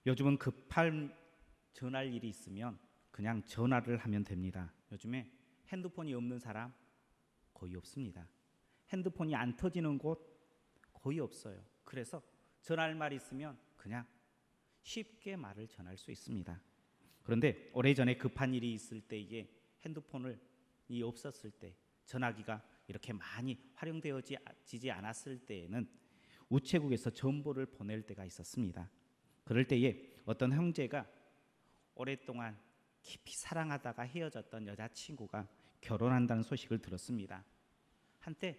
요즘은 급한 전할 일이 있으면 그냥 전화를 하면 됩니다. 요즘에 핸드폰이 없는 사람 거의 없습니다. 핸드폰이 안 터지는 곳 거의 없어요. 그래서 전할 말 있으면 그냥 쉽게 말을 전할 수 있습니다. 그런데 오래전에 급한 일이 있을 때 이게 핸드폰이 없었을 때, 전화기가 이렇게 많이 활용되어지지 않았을 때에는 우체국에서 전보를 보낼 때가 있었습니다. 그럴 때에 어떤 형제가 오랫동안 깊이 사랑하다가 헤어졌던 여자친구가 결혼한다는 소식을 들었습니다. 한때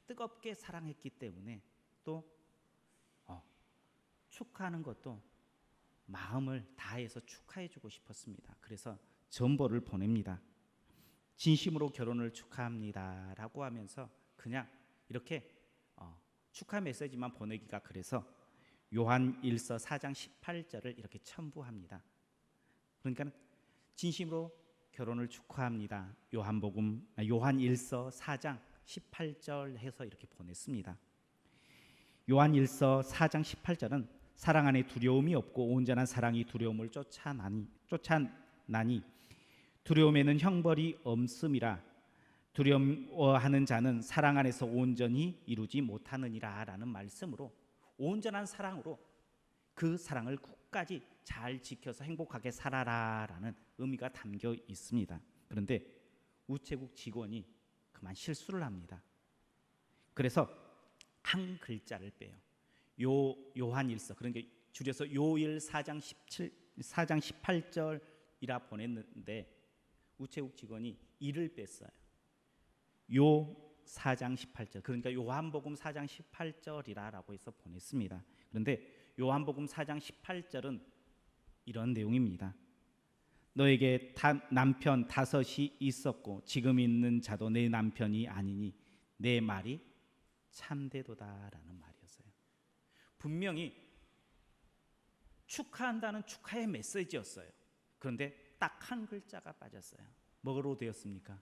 뜨겁게 사랑했기 때문에 또 축하하는 것도 마음을 다해서 축하해주고 싶었습니다. 그래서 전보를 보냅니다. 진심으로 결혼을 축하합니다 라고 하면서 그냥 이렇게 축하 메시지만 보내기가 그래서 요한 1서 4장 18절을 이렇게 첨부합니다. 그러니까 진심으로 결혼을 축하합니다. 요한 1서 4장 18절 해서 이렇게 보냈습니다. 요한 1서 4장 18절은 사랑 안에 두려움이 없고 온전한 사랑이 두려움을 쫓아나니 두려움에는 형벌이 없음이라 두려워하는 자는 사랑 안에서 온전히 이루지 못하느니라 라는 말씀으로 온전한 사랑으로 그 사랑을 끝까지 잘 지켜서 행복하게 살아라 라는 의미가 담겨 있습니다. 그런데 우체국 직원이 그만 실수를 합니다. 그래서 한 글자를 빼요. 요한 1서, 그러니까 줄여서 요일 4장 18절이라 보냈는데 우체국 직원이 이를 뺐어요. 요 4장 18절, 그러니까 요한복음 4장 18절이라고 해서 보냈습니다. 그런데 요한복음 4장 18절은 이런 내용입니다. 너에게 남편 5이 있었고 지금 있는 자도 내 남편이 아니니 내 말이 참되도다라는 말이었어요. 분명히 축하한다는 축하의 메시지였어요. 그런데 딱 한 글자가 빠졌어요. 뭐로 되었습니까?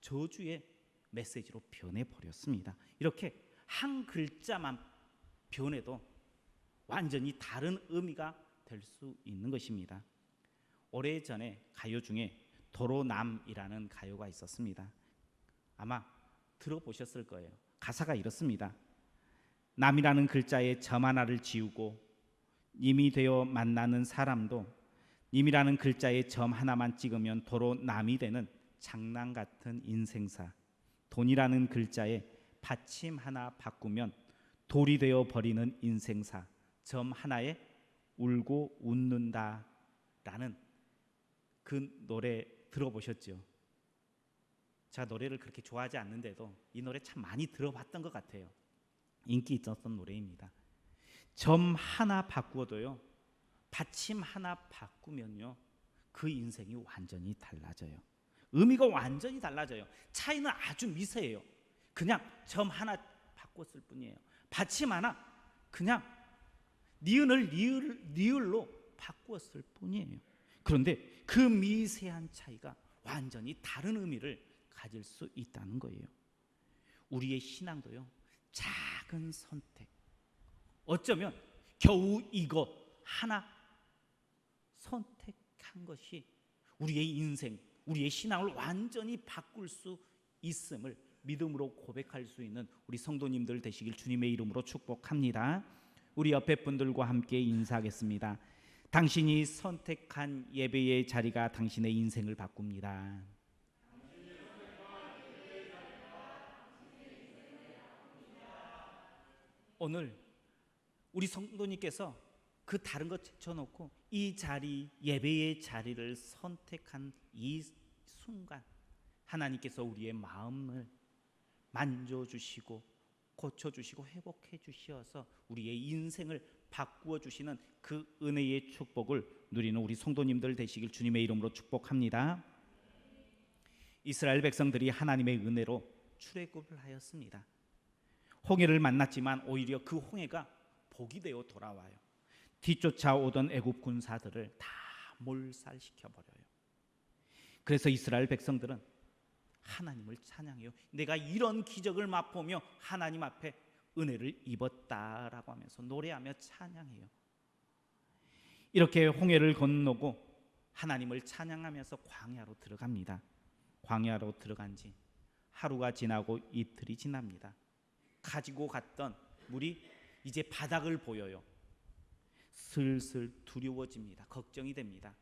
저주의 메시지로 변해버렸습니다. 이렇게 한 글자만 변해도 완전히 다른 의미가 될 수 있는 것입니다. 오래전에 가요 중에 도로남이라는 가요가 있었습니다. 아마 들어보셨을 거예요. 가사가 이렇습니다. 남이라는 글자에 점 하나를 지우고 님이 되어 만나는 사람도 님이라는 글자에 점 하나만 찍으면 도로 남이 되는 장난 같은 인생사. 돈이라는 글자에 받침 하나 바꾸면 돌이 되어 버리는 인생사. 점 하나에 울고 웃는다 라는 그 노래 들어보셨죠? 제가 노래를 그렇게 좋아하지 않는데도 이 노래 참 많이 들어봤던 것 같아요. 인기 있었던 노래입니다. 점 하나 바꾸어도요, 받침 하나 바꾸면요, 그 인생이 완전히 달라져요. 의미가 완전히 달라져요. 차이는 아주 미세해요. 그냥 점 하나 바꿨을 뿐이에요. 받침 하나 그냥 니은을 리을로 바꾸었을 뿐이에요. 그런데 그 미세한 차이가 완전히 다른 의미를 가질 수 있다는 거예요. 우리의 신앙도요, 작은 선택, 어쩌면 겨우 이거 하나 선택한 것이 우리의 인생, 우리의 신앙을 완전히 바꿀 수 있음을 믿음으로 고백할 수 있는 우리 성도님들 되시길 주님의 이름으로 축복합니다. 우리 옆에 분들과 함께 인사하겠습니다. 당신이 선택한 예배의 자리가 당신의 인생을 바꿉니다. 오늘 우리 성도님께서 그 다른 것 제쳐놓고 이 자리, 예배의 자리를 선택한 이 순간 하나님께서 우리의 마음을 만져주시고 고쳐주시고 회복해 주셔서 우리의 인생을 바꾸어 주시는 그 은혜의 축복을 누리는 우리 성도님들 되시길 주님의 이름으로 축복합니다. 이스라엘 백성들이 하나님의 은혜로 출애굽을 하였습니다. 홍해를 만났지만 오히려 그 홍해가 복이 되어 돌아와요. 뒤쫓아오던 애굽 군사들을 다 몰살시켜 버려요. 그래서 이스라엘 백성들은 하나님을 찬양해요. 내가 이런 기적을 맛보며 하나님 앞에 은혜를 입었다라고 하면서 노래하며 찬양해요. 이렇게 홍해를 건너고 하나님을 찬양하면서 광야로 들어갑니다. 광야로 들어간 지 하루가 지나고 이틀이 지납니다. 가지고 갔던 물이 이제 바닥을 보여요. 슬슬 두려워집니다. 걱정이 됩니다.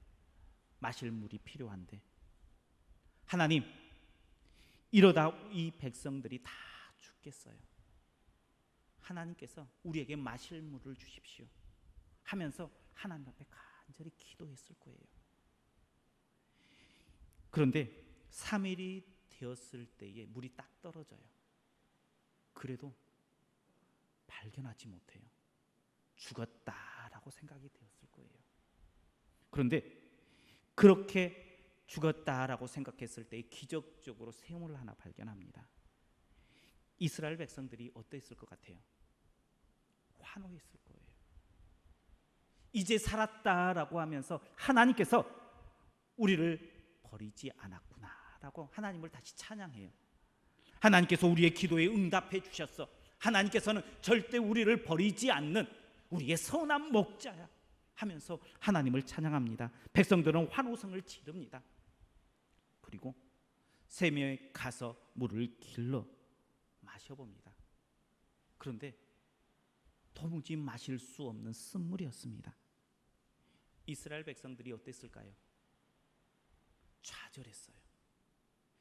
마실 물이 필요한데 하나님, 이러다 이 백성들이 다 죽겠어요. 하나님께서 우리에게 마실 물을 주십시오 하면서 하나님 앞에 간절히 기도했을 거예요. 그런데 3일이 되었을 때에 물이 딱 떨어져요. 그래도 발견하지 못해요. 죽었다라고 생각이 되었을 거예요. 그런데 그렇게 죽었다라고 생각했을 때 기적적으로 샘을 하나 발견합니다. 이스라엘 백성들이 어땠을 것 같아요? 환호했을 거예요. 이제 살았다라고 하면서 하나님께서 우리를 버리지 않았구나라고 하나님을 다시 찬양해요. 하나님께서 우리의 기도에 응답해 주셨어. 하나님께서는 절대 우리를 버리지 않는 우리의 선한 목자야 하면서 하나님을 찬양합니다. 백성들은 환호성을 지릅니다. 그리고 세면에 가서 물을 길러 마셔봅니다. 그런데 도무지 마실 수 없는 쓴물이었습니다. 이스라엘 백성들이 어땠을까요? 좌절했어요.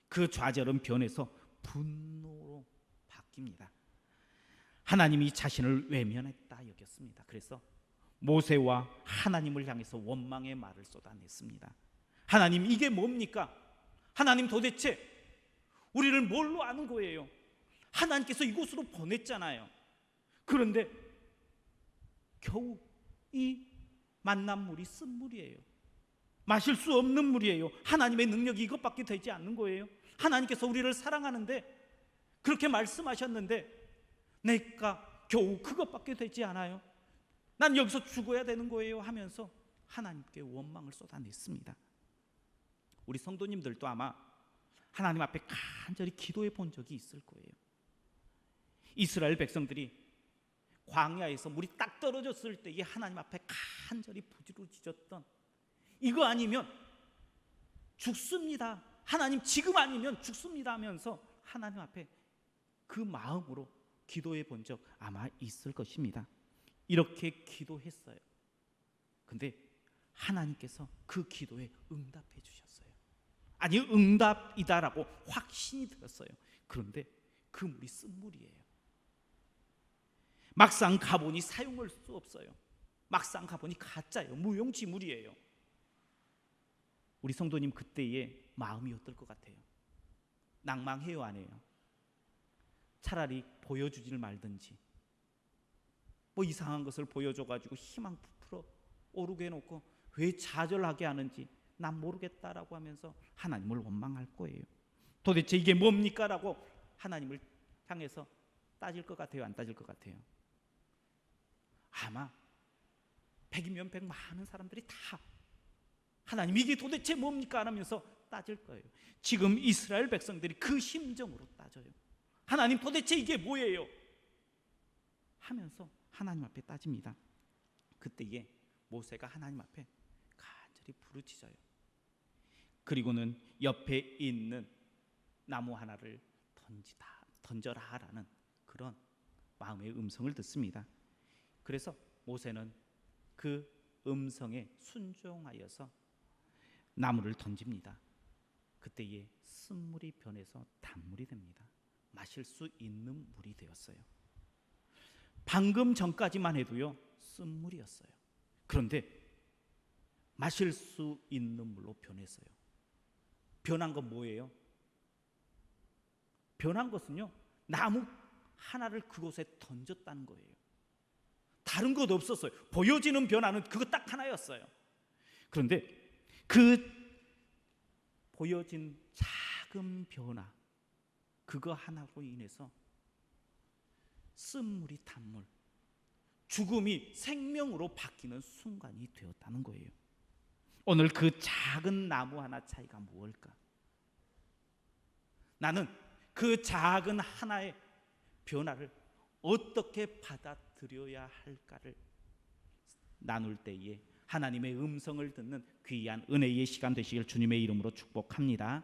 그 좌절은 변해서 분노로 바뀝니다. 하나님이 자신을 외면했다 여겼습니다. 그래서 모세와 하나님을 향해서 원망의 말을 쏟아냈습니다. 하나님, 이게 뭡니까? 하나님, 도대체 우리를 뭘로 아는 거예요? 하나님께서 이곳으로 보냈잖아요. 그런데 겨우 이 만난 물이 쓴물이에요. 마실 수 없는 물이에요. 하나님의 능력이 이것밖에 되지 않는 거예요. 하나님께서 우리를 사랑하는데 그렇게 말씀하셨는데 내가 겨우 그것밖에 되지 않아요. 난 여기서 죽어야 되는 거예요 하면서 하나님께 원망을 쏟아냈습니다. 우리 성도님들도 아마 하나님 앞에 간절히 기도해 본 적이 있을 거예요. 이스라엘 백성들이 광야에서 물이 딱 떨어졌을 때에 하나님 앞에 간절히 부르짖었던, 이거 아니면 죽습니다, 하나님 지금 아니면 죽습니다 하면서 하나님 앞에 그 마음으로 기도해 본 적 아마 있을 것입니다. 이렇게 기도했어요. 근데 하나님께서 그 기도에 응답해 주셨어요. 아니, 응답이다라고 확신이 들었어요. 그런데 그 물이 쓴물이에요. 막상 가보니 사용할 수 없어요. 막상 가보니 가짜예요. 무용지물이에요. 우리 성도님 그때의 마음이 어떨 것 같아요? 낭망해요, 안 해요? 차라리 보여주질 말든지, 뭐 이상한 것을 보여줘가지고 희망 부풀어 오르게 해놓고 왜 좌절하게 하는지 난 모르겠다라고 하면서 하나님을 원망할 거예요. 도대체 이게 뭡니까? 라고 하나님을 향해서 따질 것 같아요, 안 따질 것 같아요? 아마 100이면 100 많은 사람들이 다 하나님, 이게 도대체 뭡니까? 하면서 따질 거예요. 지금 이스라엘 백성들이 그 심정으로 따져요. 하나님, 도대체 이게 뭐예요? 하면서 하나님 앞에 따집니다. 그때에 모세가 하나님 앞에 간절히 부르짖어요. 그리고는 옆에 있는 나무 하나를 던져라라는 그런 마음의 음성을 듣습니다. 그래서 모세는 그 음성에 순종하여서 나무를 던집니다. 그때에 쓴물이 변해서 단물이 됩니다. 마실 수 있는 물이 되었어요. 방금 전까지만 해도요, 쓴물이었어요. 그런데 마실 수 있는 물로 변했어요. 변한 건 뭐예요? 변한 것은요, 나무 하나를 그곳에 던졌다는 거예요. 다른 것 없었어요. 보여지는 변화는 그거 딱 하나였어요. 그런데 그 보여진 작은 변화, 그거 하나로 인해서 쓴물이 단물, 죽음이 생명으로 바뀌는 순간이 되었다는 거예요. 오늘 그 작은 나무 하나 차이가 무엇일까? 나는 그 작은 하나의 변화를 어떻게 받아들여야 할까를 나눌 때에 하나님의 음성을 듣는 귀한 은혜의 시간 되시길 주님의 이름으로 축복합니다.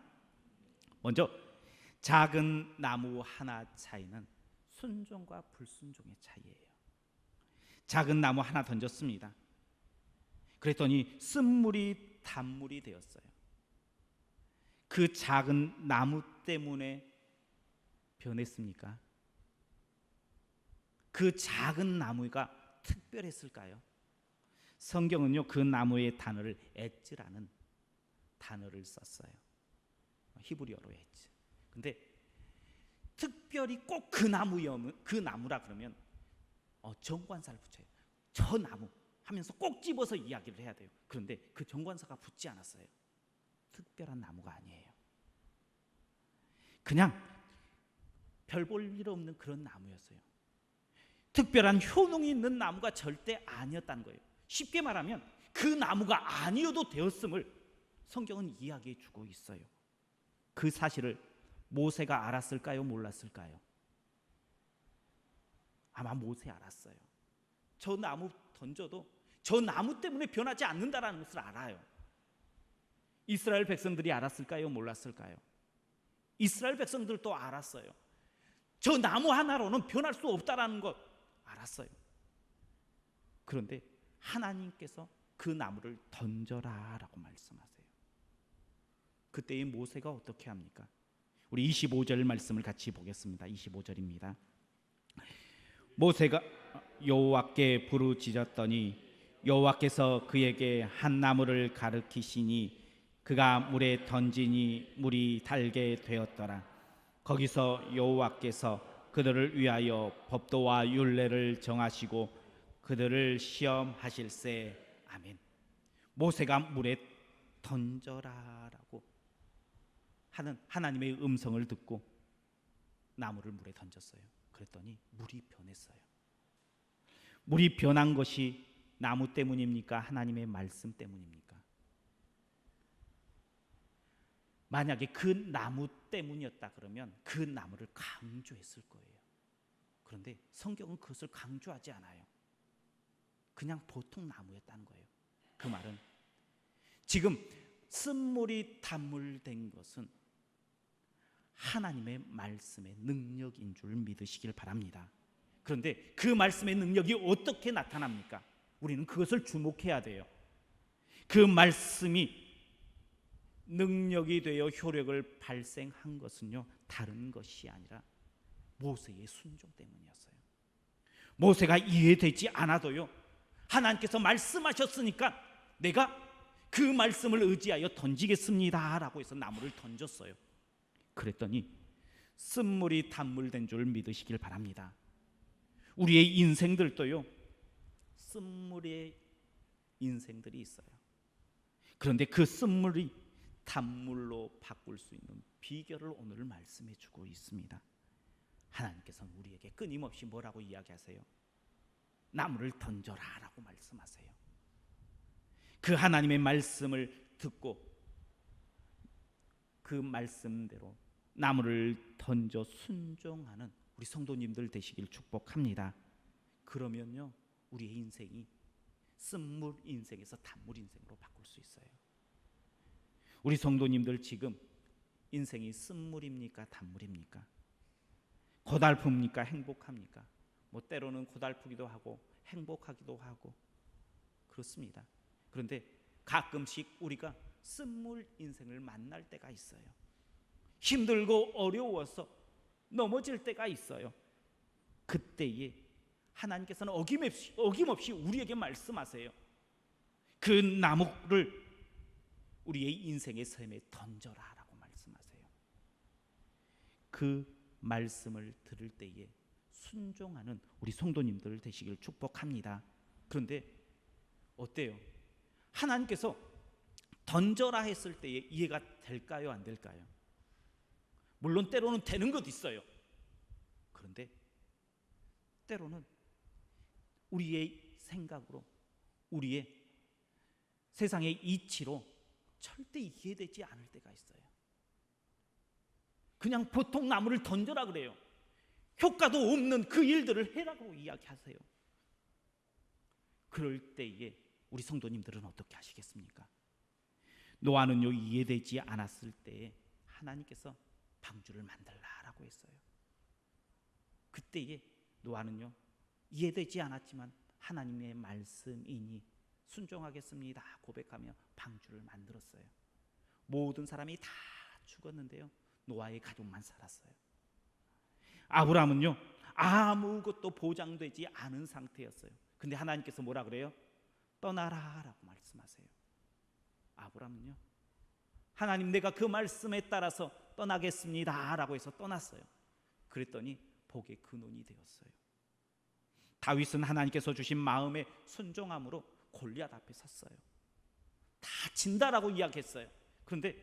먼저 작은 나무 하나 차이는 순종과 불순종의 차이예요. 작은 나무 하나 던졌습니다. 그랬더니 쓴물이 단물이 되었어요. 그 작은 나무 때문에 변했습니까? 그 작은 나무가 특별했을까요? 성경은요, 그 나무의 단어를 엣즈라는 단어를 썼어요. 히브리어로 엣즈. 근데 특별히 꼭 그 나무라 그러면 정관사를 붙여요. 저 나무 하면서 꼭 집어서 이야기를 해야 돼요. 그런데 그 정관사가 붙지 않았어요. 특별한 나무가 아니에요. 그냥 별 볼 일 없는 그런 나무였어요. 특별한 효능이 있는 나무가 절대 아니었다는 거예요. 쉽게 말하면 그 나무가 아니어도 되었음을 성경은 이야기해 주고 있어요. 그 사실을 모세가 알았을까요? 몰랐을까요? 아마 모세 알았어요. 저 나무 던져도 저 나무 때문에 변하지 않는다라는 것을 알아요. 이스라엘 백성들이 알았을까요? 몰랐을까요? 이스라엘 백성들도 알았어요. 저 나무 하나로는 변할 수 없다라는 것 알았어요. 그런데 하나님께서 그 나무를 던져라라고 말씀하세요. 그때의 모세가 어떻게 합니까? 우리 25절 말씀을 같이 보겠습니다. 25절입니다. 모세가 여호와께 부르짖었더니 여호와께서 그에게 한 나무를 가르치시니 그가 물에 던지니 물이 달게 되었더라. 거기서 여호와께서 그들을 위하여 법도와 율례를 정하시고 그들을 시험하실세. 아멘. 모세가 물에 던져라라고 하는 하나님의 음성을 듣고 나무를 물에 던졌어요. 그랬더니 물이 변했어요. 물이 변한 것이 나무 때문입니까? 하나님의 말씀 때문입니까? 만약에 그 나무 때문이었다 그러면 그 나무를 강조했을 거예요. 그런데 성경은 그것을 강조하지 않아요. 그냥 보통 나무였다는 거예요. 그 말은 지금 쓴물이 단물된 것은 하나님의 말씀의 능력인 줄 믿으시길 바랍니다. 그런데 그 말씀의 능력이 어떻게 나타납니까? 우리는 그것을 주목해야 돼요. 그 말씀이 능력이 되어 효력을 발생한 것은요, 다른 것이 아니라 모세의 순종 때문이었어요. 모세가 이해되지 않아도요, 하나님께서 말씀하셨으니까 내가 그 말씀을 의지하여 던지겠습니다 라고 해서 나무를 던졌어요. 그랬더니 쓴물이 단물된 줄 믿으시길 바랍니다. 우리의 인생들도요, 쓴물의 인생들이 있어요. 그런데 그 쓴물이 단물로 바꿀 수 있는 비결을 오늘 말씀해 주고 있습니다. 하나님께서는 우리에게 끊임없이 뭐라고 이야기하세요? 나무를 던져라 라고 말씀하세요. 그 하나님의 말씀을 듣고 그 말씀대로 나무를 던져 순종하는 우리 성도님들 되시길 축복합니다. 그러면요, 우리의 인생이 쓴물 인생에서 단물 인생으로 바꿀 수 있어요. 우리 성도님들 지금 인생이 쓴물입니까? 단물입니까? 고달픕니까? 행복합니까? 때로는 고달프기도 하고 행복하기도 하고 그렇습니다. 그런데 가끔씩 우리가 쓴물 인생을 만날 때가 있어요. 힘들고 어려워서 넘어질 때가 있어요. 그때에 하나님께서는 어김없이 우리에게 말씀하세요. 그 나무를 우리의 인생의 삶에 던져라 라고 말씀하세요. 그 말씀을 들을 때에 순종하는 우리 성도님들 되시길 축복합니다. 그런데 어때요? 하나님께서 던져라 했을 때에 이해가 될까요? 안 될까요? 물론 때로는 되는 것 있어요. 그런데 때로는 우리의 생각으로, 우리의 세상의 이치로 절대 이해되지 않을 때가 있어요. 그냥 보통 나무를 던져라 그래요. 효과도 없는 그 일들을 해라고 이야기하세요. 그럴 때에 우리 성도님들은 어떻게 하시겠습니까? 노아는요, 이해되지 않았을 때에 하나님께서 방주를 만들라라고 했어요. 그때에 노아는요, 이해되지 않았지만 하나님의 말씀이니 순종하겠습니다 고백하며 방주를 만들었어요. 모든 사람이 다 죽었는데요, 노아의 가족만 살았어요. 아브라함은요, 아무것도 보장되지 않은 상태였어요. 근데 하나님께서 뭐라 그래요? 떠나라 라고 말씀하세요. 아브라함은요, 하나님 내가 그 말씀에 따라서 떠나겠습니다 라고 해서 떠났어요. 그랬더니 복의 근원이 되었어요. 다윗은 하나님께서 주신 마음의 순종함으로 골리앗 앞에 섰어요. 다 진다라고 이야기했어요. 그런데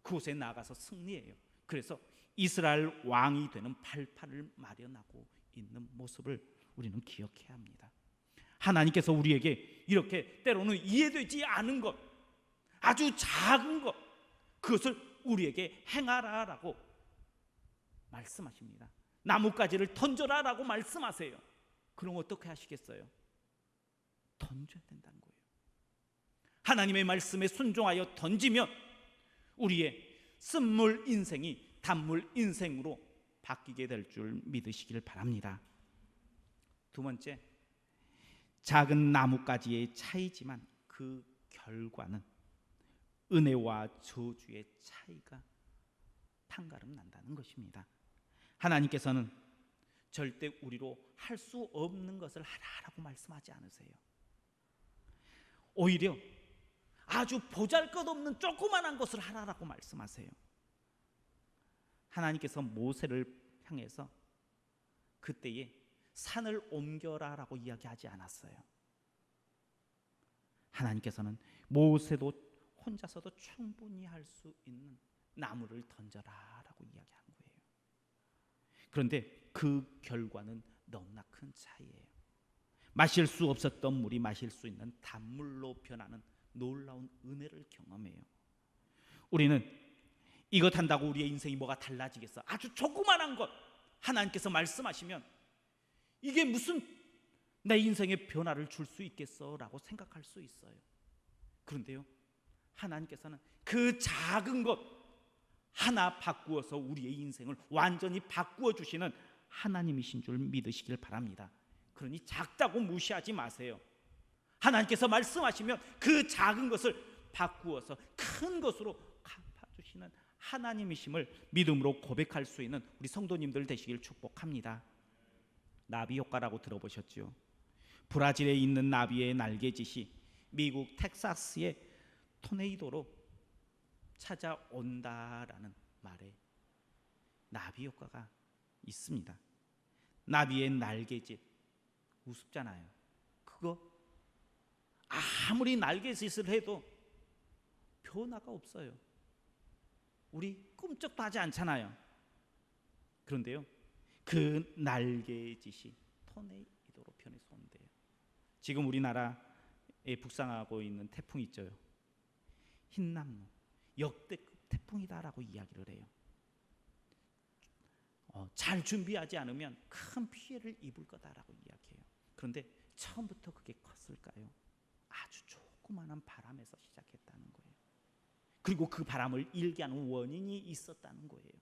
그곳에 나가서 승리해요. 그래서 이스라엘 왕이 되는 발판을 마련하고 있는 모습을 우리는 기억해야 합니다. 하나님께서 우리에게 이렇게 때로는 이해되지 않은 것, 아주 작은 것, 그것을 우리에게 행하라라고 말씀하십니다. 나뭇가지를 던져라라고 말씀하세요. 그럼 어떻게 하시겠어요? 던져야 된다는 거예요. 하나님의 말씀에 순종하여 던지면 우리의 쓴물 인생이 단물 인생으로 바뀌게 될 줄 믿으시길 바랍니다. 두 번째, 작은 나뭇가지의 차이지만 그 결과는 은혜와 저주의 차이가 판가름 난다는 것입니다. 하나님께서는 절대 우리로 할 수 없는 것을 하라라고 말씀하지 않으세요. 오히려 아주 보잘것없는 조그만한 것을 하라라고 말씀하세요. 하나님께서 모세를 향해서 그때에 산을 옮겨라라고 이야기하지 않았어요. 하나님께서는 모세도 혼자서도 충분히 할 수 있는 나무를 던져라라고 이야기한 거예요. 그런데 그 결과는 너무나 큰 차이예요. 마실 수 없었던 물이 마실 수 있는 단물로 변하는 놀라운 은혜를 경험해요. 우리는 이것 한다고 우리의 인생이 뭐가 달라지겠어? 아주 조그만한 것 하나님께서 말씀하시면 이게 무슨 내 인생에 변화를 줄 수 있겠어? 라고 생각할 수 있어요. 그런데요, 하나님께서는 그 작은 것 하나 바꾸어서 우리의 인생을 완전히 바꾸어 주시는 하나님이신 줄 믿으시길 바랍니다. 그러니 작다고 무시하지 마세요. 하나님께서 말씀하시면 그 작은 것을 바꾸어서 큰 것으로 갚아주시는 하나님이심을 믿음으로 고백할 수 있는 우리 성도님들 되시길 축복합니다. 나비 효과라고 들어보셨죠? 브라질에 있는 나비의 날개짓이 미국 텍사스의 토네이도로 찾아온다라는 말에 나비 효과가 있습니다. 나비의 날개짓 우습잖아요. 그거 아무리 날개짓을 해도 변화가 없어요. 우리 꿈쩍도 하지 않잖아요. 그런데요, 그 날개짓이 토네이도로 변해서 온대요. 지금 우리나라에 북상하고 있는 태풍 있죠. 흰남노 역대급 태풍이다라고 이야기를 해요. 잘 준비하지 않으면 큰 피해를 입을 거다라고 이야기해요. 그런데 처음부터 그게 컸을까요? 아주 조그마한 바람에서 시작했다는 거예요. 그리고 그 바람을 일게 하는 원인이 있었다는 거예요.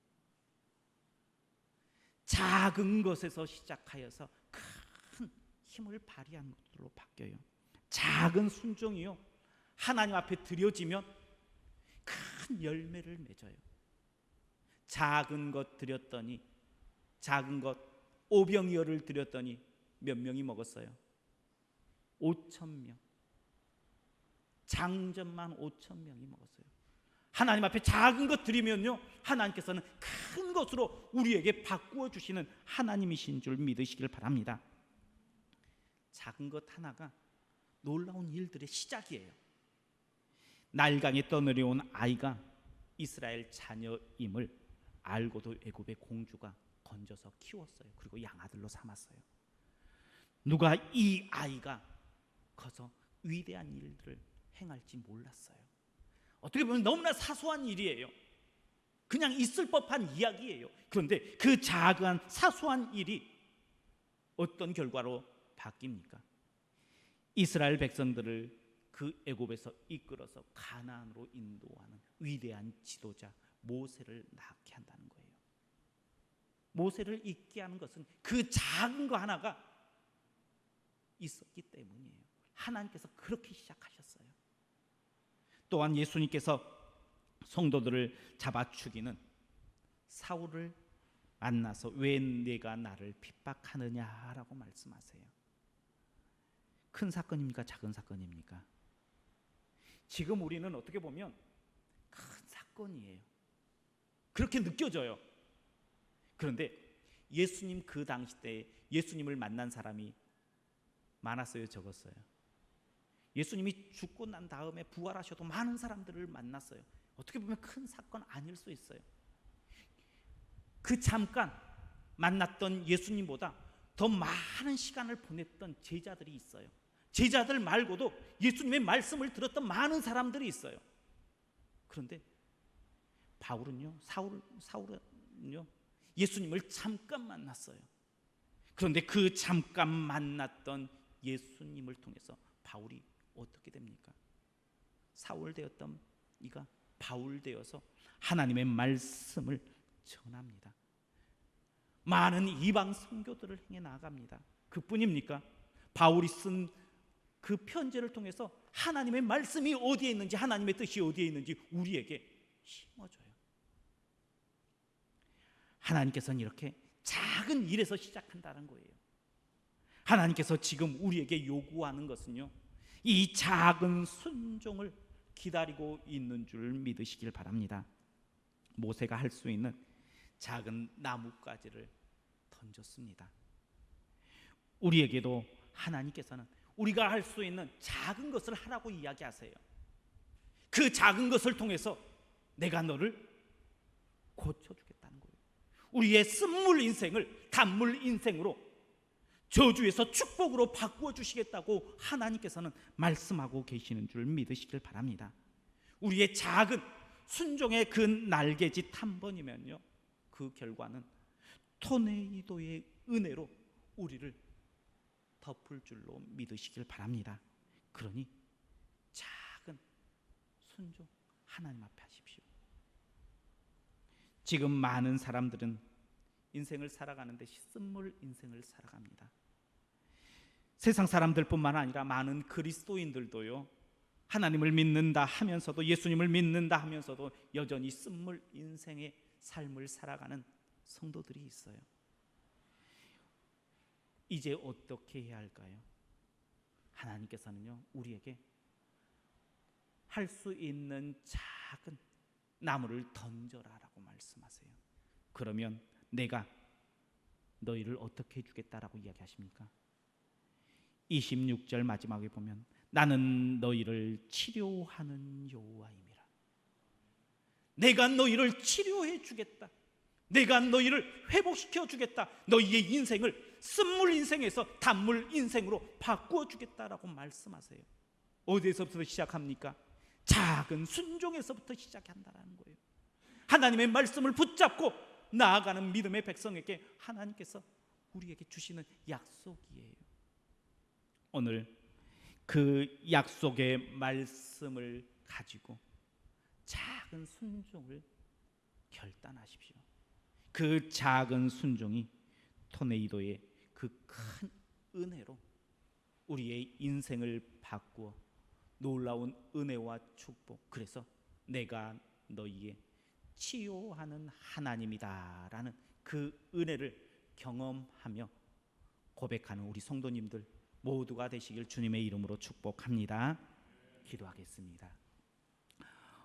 작은 것에서 시작하여서 큰 힘을 발휘하는 것들로 바뀌어요. 작은 순종이요, 하나님 앞에 드려지면 큰 열매를 맺어요. 작은 것 드렸더니, 작은 것 오병이어를 드렸더니 몇 명이 먹었어요? 5,000명. 장전만 5,000명이 먹었어요. 하나님 앞에 작은 것 드리면요, 하나님께서는 큰 것으로 우리에게 바꾸어 주시는 하나님이신 줄 믿으시길 바랍니다. 작은 것 하나가 놀라운 일들의 시작이에요. 나일강에 떠내려온 아이가 이스라엘 자녀임을 알고도 애굽의 공주가 건져서 키웠어요. 그리고 양아들로 삼았어요. 누가 이 아이가 커서 위대한 일들을 행할지 몰랐어요. 어떻게 보면 너무나 사소한 일이에요. 그냥 있을 법한 이야기예요. 그런데 그 작은 사소한 일이 어떤 결과로 바뀝니까? 이스라엘 백성들을 그 애굽에서 이끌어서 가나안으로 인도하는 위대한 지도자 모세를 낳게 한다는 거예요. 모세를 있게 하는 것은 그 작은 거 하나가 있었기 때문이에요. 하나님께서 그렇게 시작하셨어요. 또한 예수님께서 성도들을 잡아 죽이는 사울을 만나서 왜 네가 나를 핍박하느냐라고 말씀하세요. 큰 사건입니까? 작은 사건입니까? 지금 우리는 어떻게 보면 큰 사건이에요. 그렇게 느껴져요. 그런데 예수님 그 당시 때 예수님을 만난 사람이 많았어요, 적었어요? 예수님이 죽고 난 다음에 부활하셔도 많은 사람들을 만났어요. 어떻게 보면 큰 사건 아닐 수 있어요. 그 잠깐 만났던 예수님보다 더 많은 시간을 보냈던 제자들이 있어요. 제자들 말고도 예수님의 말씀을 들었던 많은 사람들이 있어요. 그런데 바울은요, 사울은요, 예수님을 잠깐 만났어요. 그런데 그 잠깐 만났던 예수님을 통해서 바울이 어떻게 됩니까? 사울 되었던 이가 바울 되어서 하나님의 말씀을 전합니다. 많은 이방 선교들을 행해 나갑니다. 그뿐입니까? 바울이 쓴 그 편지를 통해서 하나님의 말씀이 어디에 있는지, 하나님의 뜻이 어디에 있는지 우리에게 심어줘요. 하나님께서는 이렇게 작은 일에서 시작한다는 거예요. 하나님께서 지금 우리에게 요구하는 것은요, 이 작은 순종을 기다리고 있는 줄 믿으시길 바랍니다. 모세가 할 수 있는 작은 나뭇가지를 던졌습니다. 우리에게도 하나님께서는 우리가 할 수 있는 작은 것을 하라고 이야기하세요. 그 작은 것을 통해서 내가 너를 고쳐주겠다는 거예요. 우리의 쓴물 인생을 단물 인생으로, 저주에서 축복으로 바꾸어 주시겠다고 하나님께서는 말씀하고 계시는 줄 믿으시길 바랍니다. 우리의 작은 순종의 그 날개짓 한 번이면요, 그 결과는 토네이도의 은혜로 우리를 덮을 줄로 믿으시길 바랍니다. 그러니 작은 순종 하나님 앞에 하십시오. 지금 많은 사람들은 인생을 살아가는데 쓴물 인생을 살아갑니다. 세상 사람들뿐만 아니라 많은 그리스도인들도요, 하나님을 믿는다 하면서도, 예수님을 믿는다 하면서도 여전히 쓴물 인생의 삶을 살아가는 성도들이 있어요. 이제 어떻게 해야 할까요? 하나님께서는요, 우리에게 할 수 있는 작은 나무를 던져라라고 말씀하세요. 그러면 내가 너희를 어떻게 해주겠다라고 이야기하십니까? 26절 마지막에 보면 나는 너희를 치료하는 여호와임이라. 내가 너희를 치료해 주겠다. 내가 너희를 회복시켜 주겠다. 너희의 인생을 쓴물 인생에서 단물 인생으로 바꾸어 주겠다라고 말씀하세요. 어디에서부터 시작합니까? 작은 순종에서부터 시작한다는 거예요. 하나님의 말씀을 붙잡고 나아가는 믿음의 백성에게 하나님께서 우리에게 주시는 약속이에요. 오늘 그 약속의 말씀을 가지고 작은 순종을 결단하십시오. 그 작은 순종이 토네이도의 그 큰 은혜로 우리의 인생을 바꾸어 놀라운 은혜와 축복, 그래서 내가 너희의 치유하는 하나님이다라는 그 은혜를 경험하며 고백하는 우리 성도님들 모두가 되시길 주님의 이름으로 축복합니다. 기도하겠습니다.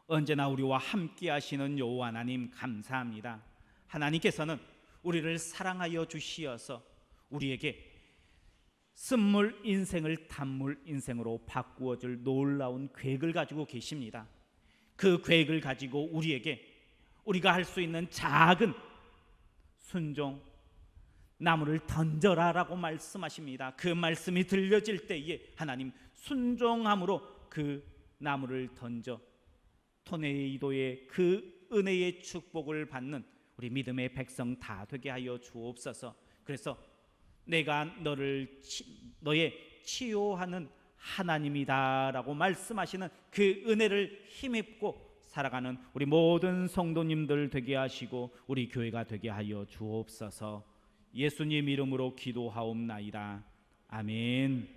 언제나 우리와 함께 하시는 여호와 하나님 감사합니다. 하나님께서는 우리를 사랑하여 주시어서 우리에게 쓴물 인생을 단물 인생으로 바꾸어 줄 놀라운 계획을 가지고 계십니다. 그 계획을 가지고 우리에게 우리가 할 수 있는 작은 순종, 나무를 던져라라고 말씀하십니다. 그 말씀이 들려질 때에 하나님 순종함으로 그 나무를 던져 토네이도의 그 은혜의 축복을 받는 우리 믿음의 백성 다 되게 하여 주옵소서. 그래서 내가 너의 치유하는 하나님이다라고 말씀하시는 그 은혜를 힘입고 살아가는 우리 모든 성도님들 되게 하시고 우리 교회가 되게 하여 주옵소서. 예수님 이름으로 기도하옵나이다. 아멘.